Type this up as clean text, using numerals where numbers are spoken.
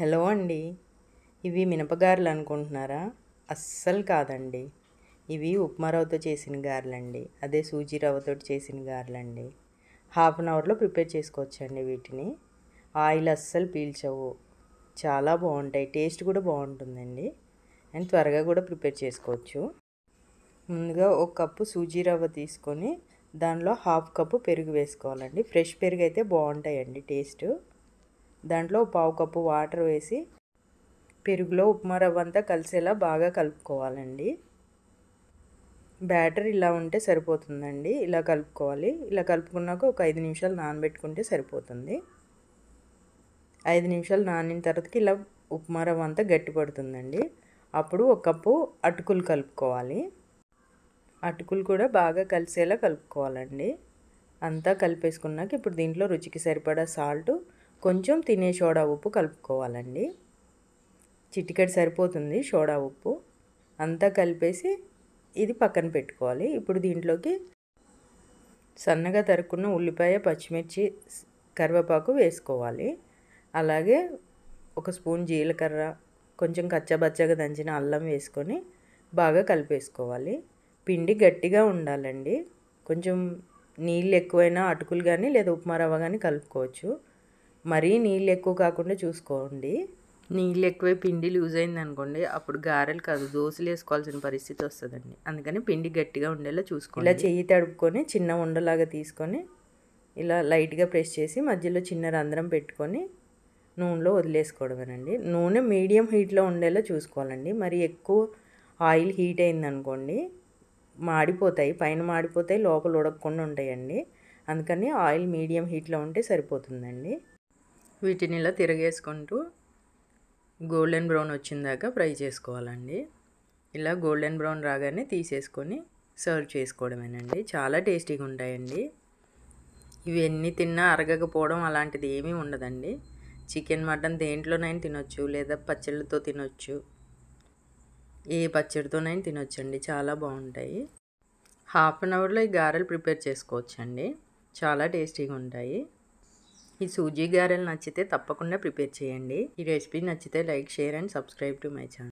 Hello అండి. ఇవి మినపగారెలు అనుకుంటున్నారా? అస్సలు కాదండి. ఇవి ఉప్మా రవ్వతో చేసిన గారెలండి. అదే సూజీ రవ్వతోటి చేసిన గారెలండి. హాఫ్ అన్ అవర్లో ప్రిపేర్ చేసుకోవచ్చండి వీటిని. ఆయిల్ అస్సలు పీల్చవు. చాలా బాగుంటాయి. టేస్ట్ కూడా బాగుంటుందండి. అండ్ త్వరగా కూడా ప్రిపేర్ చేసుకోవచ్చు. ముందుగా ఒక కప్పు సూజీ రవ్వ తీసుకొని దానిలో హాఫ్ కప్పు పెరుగు వేసుకోవాలండి. ఫ్రెష్ పెరుగు అయితే బాగుంటాయండి టేస్ట్. దాంట్లో పావు కప్పు వాటర్ వేసి పెరుగులో ఉప్మా రవ్వ అంతా కలిసేలా బాగా కలుపుకోవాలండి. బ్యాటర్ ఇలా ఉంటే సరిపోతుందండి. ఇలా కలుపుకోవాలి. ఇలా కలుపుకున్నాక ఒక 5 నిమిషాలు నానబెట్టుకుంటే సరిపోతుంది. 5 నిమిషాలు నానిన తర్వాతకి ఇలా ఉప్మా రవ్వ అంతా గట్టిపడుతుందండి. అప్పుడు ఒక కప్పు అటుకులు కలుపుకోవాలి. అటుకులు కూడా బాగా కలిసేలా కలుపుకోవాలండి. అంతా కలిపేసుకున్నాక ఇప్పుడు దీంట్లో రుచికి సరిపడా సాల్ట్, కొంచెం తినే సోడా ఉప్పు కలుపుకోవాలండి. చిటికెడు సరిపోతుంది సోడా ఉప్పు. అంతా కలిపేసి ఇది పక్కన పెట్టుకోవాలి. ఇప్పుడు దీంట్లోకి సన్నగా తరుక్కున్న ఉల్లిపాయ, పచ్చిమిర్చి, కరివేపాకు వేసుకోవాలి. అలాగే ఒక స్పూన్ జీలకర్ర, కొంచెం కచ్చబచ్చగా దంచిన అల్లం వేసుకొని బాగా కలిపేసుకోవాలి. పిండి గట్టిగా ఉండాలండి. కొంచెం నీళ్ళు ఎక్కువైనా అటుకులు కానీ లేదా ఉప్మా రవ్వ కానీ కలుపుకోవచ్చు. మరీ నీళ్ళు ఎక్కువ కాకుండా చూసుకోండి. నీళ్ళు ఎక్కువై పిండి లూజ్ అయింది అనుకోండి, అప్పుడు గారెలు కాదు దోశలు వేసుకోవాల్సిన పరిస్థితి వస్తుందండి. అందుకని పిండి గట్టిగా ఉండేలా చూసుకోండి. ఇలా చెయ్యి తడుపుకొని చిన్న ఉండలాగా తీసుకొని ఇలా లైట్గా ప్రెస్ చేసి మధ్యలో చిన్న రంధ్రం పెట్టుకొని నూనెలో వదిలేసుకోవడమేనండి. నూనె మీడియం హీట్లో ఉండేలా చూసుకోవాలండి. మరి ఎక్కువ ఆయిల్ హీట్ అయిందనుకోండి మాడిపోతాయి, పైన మాడిపోతాయి, లోపల ఉడకకుండా ఉంటాయండి. అందుకని ఆయిల్ మీడియం హీట్లో ఉంటే సరిపోతుందండి. వీటిని ఇలా తిరగేసుకుంటూ గోల్డెన్ బ్రౌన్ వచ్చిందాకా ఫ్రై చేసుకోవాలండి. ఇలా గోల్డెన్ బ్రౌన్ రాగానే తీసేసుకొని సర్వ్ చేసుకోవడమేనండి. చాలా టేస్టీగా ఉంటాయండి. ఇవి ఎన్ని తిన్నా అరగకపోవడం అలాంటిది ఏమీ ఉండదండి. చికెన్, మటన్ దేంట్లోనైనా తినొచ్చు, లేదా పచ్చళ్ళతో తినొచ్చు. ఏ పచ్చడితోనైనా తినొచ్చండి. చాలా బాగుంటాయి. హాఫ్ అన్ అవర్లో ఈ గారెలు ప్రిపేర్ చేసుకోవచ్చండి. చాలా టేస్టీగా ఉంటాయి. ఈ సూజీ గారెలు నచ్చితే తప్పకుండా ప్రిపేర్ చేయండి. ఈ రెసిపీ నచ్చితే like, share and subscribe to my channel.